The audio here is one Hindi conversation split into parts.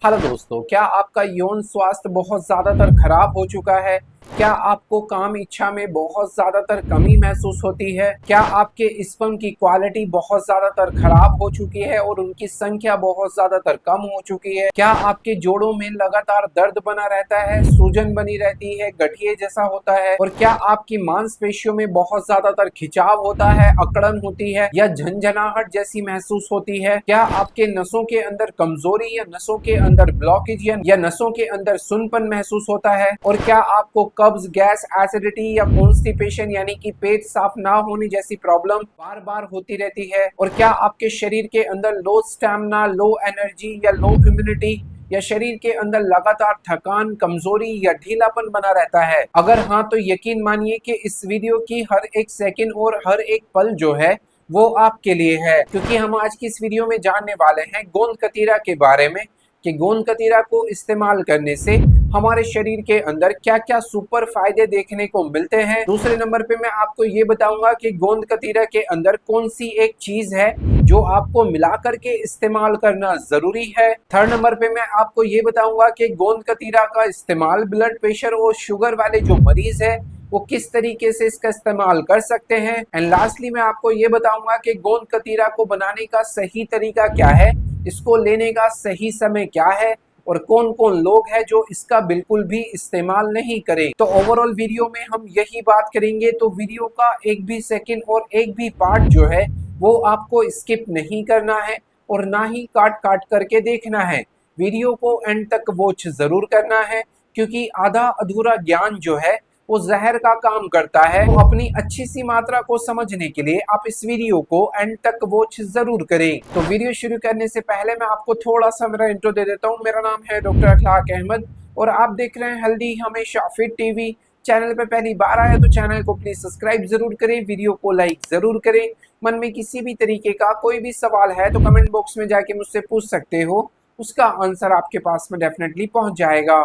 हेलो दोस्तों, क्या आपका यौन स्वास्थ्य बहुत ज़्यादातर खराब हो चुका है? क्या आपको काम इच्छा में बहुत ज़्यादातर कमी महसूस होती है? क्या आपके स्पर्म की क्वालिटी बहुत ज़्यादातर खराब हो चुकी है और उनकी संख्या बहुत ज़्यादातर कम हो चुकी है? क्या आपके जोड़ों में लगातार दर्द बना रहता है, सूजन बनी रहती है, गठिए जैसा होता है? और क्या आपकी मांसपेशियों में बहुत ज़्यादातर खिंचाव होता है, अकड़न होती है या झंझनाहट जैसी महसूस होती है? क्या आपके नसों के अंदर कमजोरी या नसों के अंदर ब्लॉकेज या नसों के अंदर सुनपन महसूस होता है? और क्या आपको कब्ज, गैस, एसिडिटी या कॉन्स्टिपेशन यानी कि पेट साफ ना होने जैसी प्रॉब्लम बार बार होती रहती है? और क्या आपके शरीर के अंदर लो स्टैमिना, लो एनर्जी या लो इम्यूनिटी या शरीर के अंदर लगातार थकान, कमजोरी या ढीलापन बना रहता है? अगर हाँ, तो यकीन मानिए कि इस वीडियो की हर एक सेकंड और हर एक पल जो है वो आपके लिए है, क्योंकि हम आज की इस वीडियो में जानने वाले हैं गोंद कतीरा के बारे में कि गोंद कतीरा को इस्तेमाल करने से हमारे शरीर के अंदर क्या क्या सुपर फायदे देखने को मिलते हैं। दूसरे नंबर पे मैं आपको ये बताऊंगा कि गोंद कतीरा के अंदर कौन सी एक चीज है जो आपको मिला करके इस्तेमाल करना जरूरी है। थर्ड नंबर पे मैं आपको ये बताऊंगा कि गोंद कतीरा का इस्तेमाल ब्लड प्रेशर और शुगर वाले जो मरीज है वो किस तरीके से इसका इस्तेमाल कर सकते हैं। एंड लास्टली मैं आपको ये बताऊंगा कि गोंद कतीरा को बनाने का सही तरीका क्या है, इसको लेने का सही समय क्या है और कौन कौन लोग हैं जो इसका बिल्कुल भी इस्तेमाल नहीं करें। तो ओवरऑल वीडियो में हम यही बात करेंगे, तो वीडियो का एक भी सेकंड और एक भी पार्ट जो है वो आपको स्किप नहीं करना है और ना ही काट काट करके देखना है। वीडियो को एंड तक वॉच जरूर करना है, क्योंकि आधा अधूरा ज्ञान जो है वो जहर का काम करता है। तो अपनी अच्छी सी मात्रा को समझने के लिए आप इस वीडियो को एंड तक वॉच जरूर करें। तो वीडियो शुरू करने से पहले मैं आपको थोड़ा सा मेरा इंट्रो दे देता हूँ। मेरा नाम है डॉक्टर अखलाक अहमद और आप देख रहे हैं हेल्दी हमेशा फिट टीवी। चैनल पे पहली बार आए तो चैनल को प्लीज सब्सक्राइब जरूर करें, वीडियो को लाइक जरूर करें। मन में किसी भी तरीके का कोई भी सवाल है तो कमेंट बॉक्स में जाके मुझसे पूछ सकते हो, उसका आंसर आपके पास में डेफिनेटली पहुंच जाएगा।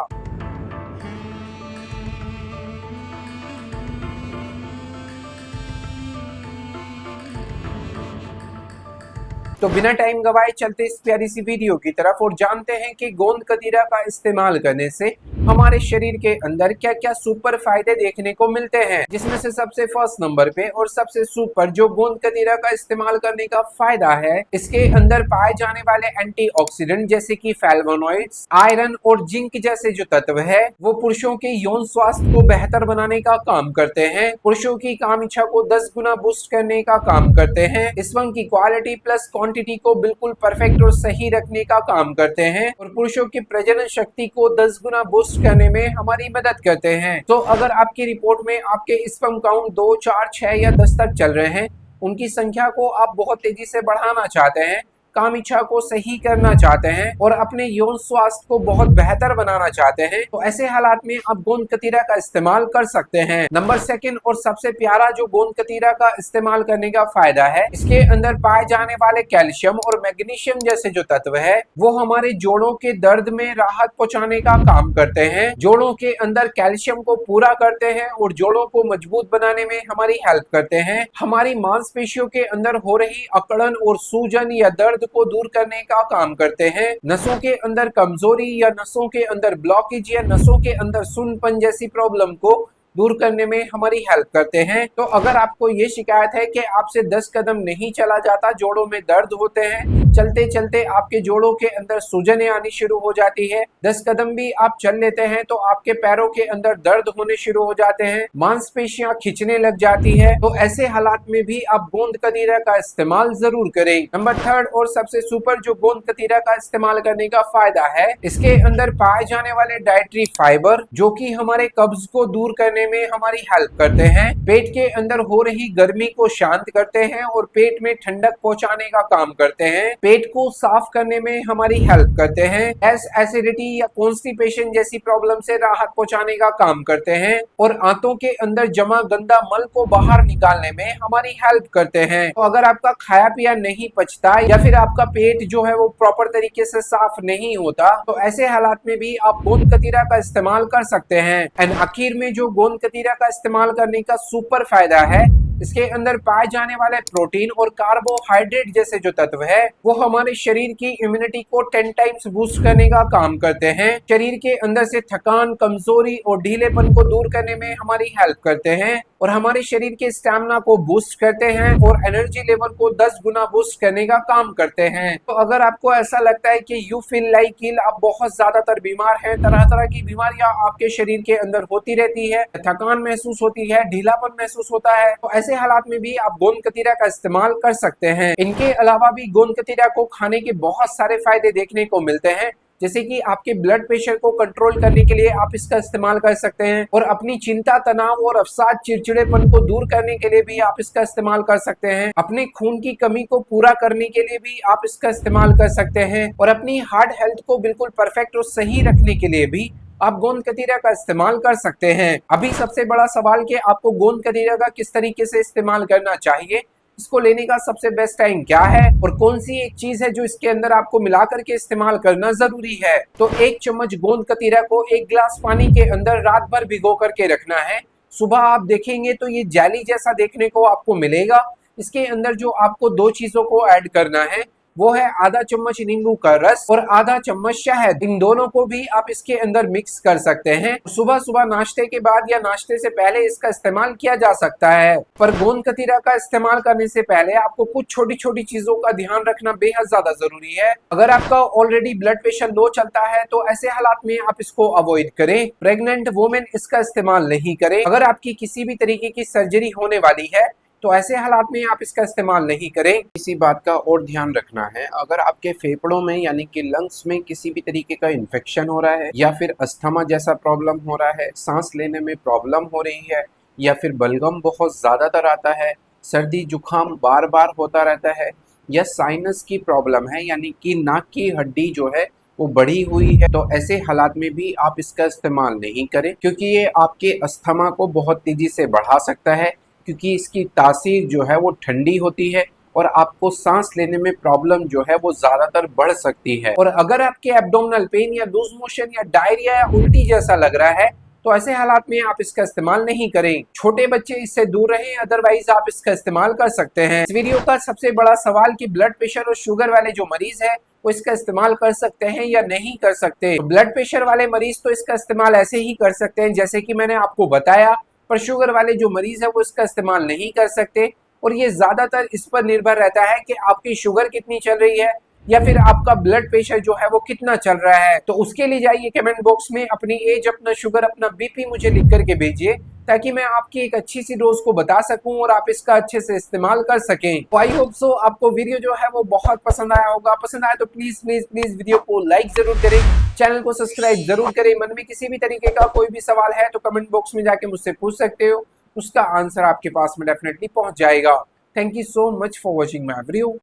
तो बिना टाइम गवाए चलते इस प्यारी सी वीडियो की तरफ और जानते हैं कि गोंद कतीरा का इस्तेमाल करने से हमारे शरीर के अंदर क्या क्या सुपर फायदे देखने को मिलते हैं। जिसमें से सबसे फर्स्ट नंबर पे और सबसे सुपर जो गोंद कतीरा का इस्तेमाल करने का फायदा है, इसके अंदर पाए जाने वाले एंटीऑक्सीडेंट जैसे कि फ्लैवोनॉइड्स, आयरन और जिंक जैसे जो तत्व है वो पुरुषों के यौन स्वास्थ्य को बेहतर बनाने का काम करते हैं, पुरुषों की काम इच्छा को 10 गुना बूस्ट करने का काम करते हैं, स्पर्म की क्वालिटी प्लस क्वांटिटी को बिल्कुल परफेक्ट और सही रखने का काम करते हैं और पुरुषों की प्रजनन शक्ति को 10 गुना बूस्ट करने में हमारी मदद करते हैं। तो अगर आपकी रिपोर्ट में आपके स्पर्म काउंट 2, 4, 6 या 10 तक चल रहे हैं, उनकी संख्या को आप बहुत तेजी से बढ़ाना चाहते हैं, काम इच्छा को सही करना चाहते हैं और अपने यौन स्वास्थ्य को बहुत बेहतर बनाना चाहते हैं, तो ऐसे हालात में आप गोंद कतीरा का इस्तेमाल कर सकते हैं। नंबर सेकंड और सबसे प्यारा जो गोंद कतीरा का इस्तेमाल करने का फायदा है, इसके अंदर पाए जाने वाले कैल्शियम और मैग्नीशियम जैसे जो तत्व है वो हमारे जोड़ों के दर्द में राहत पहुंचाने का काम करते हैं, जोड़ों के अंदर कैल्शियम को पूरा करते हैं और जोड़ों को मजबूत बनाने में हमारी हेल्प करते हैं, हमारी मांसपेशियों के अंदर हो रही अकड़न और सूजन या दर्द को दूर करने का काम करते हैं, नसों के अंदर कमजोरी या नसों के अंदर ब्लॉकेज या नसों के अंदर सुन्नपन जैसी प्रॉब्लम को दूर करने में हमारी हेल्प करते हैं। तो अगर आपको ये शिकायत है कि आपसे 10 कदम नहीं चला जाता, जोड़ों में दर्द होते हैं, चलते चलते आपके जोड़ों के अंदर सूजनें आनी शुरू हो जाती है, 10 कदम भी आप चल लेते हैं तो आपके पैरों के अंदर दर्द होने शुरू हो जाते हैं, मांसपेशियां खिंचने लग जाती है, तो ऐसे हालात में भी आप गोंद कतीरा का इस्तेमाल जरूर करें। नंबर थर्ड और सबसे सुपर जो गोंद कतीरा का इस्तेमाल करने का फायदा है, इसके अंदर पाए जाने वाले डाइटरी फाइबर जो कि हमारे कब्ज को दूर करने में हमारी हेल्प करते हैं, पेट के अंदर हो रही गर्मी को शांत करते हैं और पेट में ठंडक पहुंचाने का काम करते हैं, पेट को साफ करने में हमारी हेल्प करते हैं, गैस, एसिडिटी या कॉन्स्टिपेशन जैसी प्रॉब्लम से राहत पहुंचाने का काम करते हैं और आंतों के अंदर जमा गंदा मल को बाहर निकालने में हमारी हेल्प करते हैं। तो अगर आपका खाया पिया नहीं पचता या फिर आपका पेट जो है वो प्रॉपर तरीके से साफ नहीं होता, तो ऐसे हालात में भी आप गोंद कतीरा का इस्तेमाल कर सकते हैं। एंड आखिर में जो गोंद कतीरा का इस्तेमाल करने का सुपर फायदा है इसके अंदर पाए जाने वाले प्रोटीन और कार्बोहाइड्रेट जैसे जो तत्व है वो हमारे शरीर की इम्यूनिटी को 10 टाइम्स बूस्ट करने का काम करते हैं। शरीर के अंदर से थकान, कमजोरी और ढीलेपन को दूर करने में हमारी हेल्प करते हैं और हमारे शरीर के स्टैमिना को बूस्ट करते हैं और एनर्जी लेवल को 10 गुना बूस्ट करने का काम करते हैं। तो अगर आपको ऐसा लगता है कि यू फील लाइक आप बहुत ज्यादातर बीमार हैं, तरह तरह की बीमारियां आपके शरीर के अंदर होती रहती है, थकान महसूस होती है, ढीलापन महसूस होता है, तो ऐसे हालात में भी आप गोंद कतीरा का इस्तेमाल कर सकते हैं। इनके अलावा भी गोंद कतीरा को खाने के बहुत सारे फायदे देखने को मिलते हैं, जैसे कि आपके ब्लड प्रेशर को कंट्रोल करने के लिए आप इसका इस्तेमाल कर सकते हैं और अपनी चिंता, तनाव और अवसाद, चिड़चिड़ेपन को दूर करने के लिए भी आप इसका इस्तेमाल कर सकते हैं। अपने खून की कमी को पूरा करने के लिए भी आप इसका इस्तेमाल कर सकते हैं और अपनी हार्ट हेल्थ को बिल्कुल परफेक्ट और सही रखने के लिए भी आप गोंद कतीरा का इस्तेमाल कर सकते हैं। अभी सबसे बड़ा सवाल कि आपको गोंद कतीरा का किस तरीके से इस्तेमाल करना चाहिए, इसको लेने का सबसे बेस्ट टाइम क्या है और कौन सी एक चीज है जो इसके अंदर आपको मिला करके इस्तेमाल करना जरूरी है। तो 1 चम्मच गोंद कतीरा को 1 गिलास पानी के अंदर रात भर भिगो करके रखना है। सुबह आप देखेंगे तो ये जेली जैसा देखने को आपको मिलेगा। इसके अंदर जो आपको 2 चीजों को ऐड करना है वो है आधा चम्मच नींबू का रस और आधा चम्मच शहद। इन दोनों को भी आप इसके अंदर मिक्स कर सकते हैं। सुबह सुबह नाश्ते के बाद या नाश्ते से पहले इसका इस्तेमाल किया जा सकता है। पर गोंद कतीरा का इस्तेमाल करने से पहले आपको कुछ छोटी छोटी चीजों का ध्यान रखना बेहद ज्यादा जरूरी है। अगर आपका ऑलरेडी ब्लड प्रेशर लो चलता है तो ऐसे हालात में आप इसको अवॉइड करें। प्रेग्नेंट वुमेन इसका इस्तेमाल नहीं करें। अगर आपकी किसी भी तरीके की सर्जरी होने वाली है तो ऐसे हालात में आप इसका इस्तेमाल नहीं करें। इसी बात का और ध्यान रखना है, अगर आपके फेफड़ों में यानी कि लंग्स में किसी भी तरीके का इन्फेक्शन हो रहा है या फिर अस्थमा जैसा प्रॉब्लम हो रहा है, सांस लेने में प्रॉब्लम हो रही है या फिर बलगम बहुत ज़्यादातर आता है, सर्दी जुकाम बार बार होता रहता है या साइनस की प्रॉब्लम है यानी कि नाक की हड्डी जो है वो बढ़ी हुई है, तो ऐसे हालात में भी आप इसका इस्तेमाल नहीं करें क्योंकि ये आपके अस्थमा को बहुत तेज़ी से बढ़ा सकता है, क्योंकि इसकी तासीर जो है वो ठंडी होती है और आपको सांस लेने में प्रॉब्लम जो है वो ज्यादातर बढ़ सकती है। और अगर आपके एब्डोमिनल पेन या लूज मोशन या डायरिया या उल्टी जैसा लग रहा है तो ऐसे हालात में आप इसका इस्तेमाल नहीं करें। छोटे बच्चे इससे दूर रहें, अदरवाइज आप इसका इस्तेमाल कर सकते हैं। इस वीडियो का सबसे बड़ा सवाल कि ब्लड प्रेशर और शुगर वाले जो मरीज है वो इसका इस्तेमाल कर सकते हैं या नहीं कर सकते। तो ब्लड प्रेशर वाले मरीज तो इसका इस्तेमाल ऐसे ही कर सकते हैं जैसे कि मैंने आपको बताया, पर शुगर वाले जो मरीज है वो इसका इस्तेमाल नहीं कर सकते और ये ज्यादातर इस पर निर्भर रहता है कि आपकी शुगर कितनी चल रही है या फिर आपका ब्लड प्रेशर जो है वो कितना चल रहा है। तो उसके लिए जाइए कमेंट बॉक्स में अपनी एज, अपना शुगर, अपना बीपी मुझे लिख करके भेजिए ताकि मैं आपकी एक अच्छी सी डोज को बता सकूं और आप इसका अच्छे से इस्तेमाल कर सकें। तो आई होप सो आपको वीडियो जो है वो बहुत पसंद आया होगा। पसंद आया तो प्लीज प्लीज प्लीज वीडियो को लाइक जरूर करें, चैनल को सब्सक्राइब जरूर करें। मन में किसी भी तरीके का कोई भी सवाल है तो कमेंट बॉक्स में जाके मुझसे पूछ सकते हो, उसका आंसर आपके पास में डेफिनेटली पहुंच जाएगा। Thank you so much for watching my video.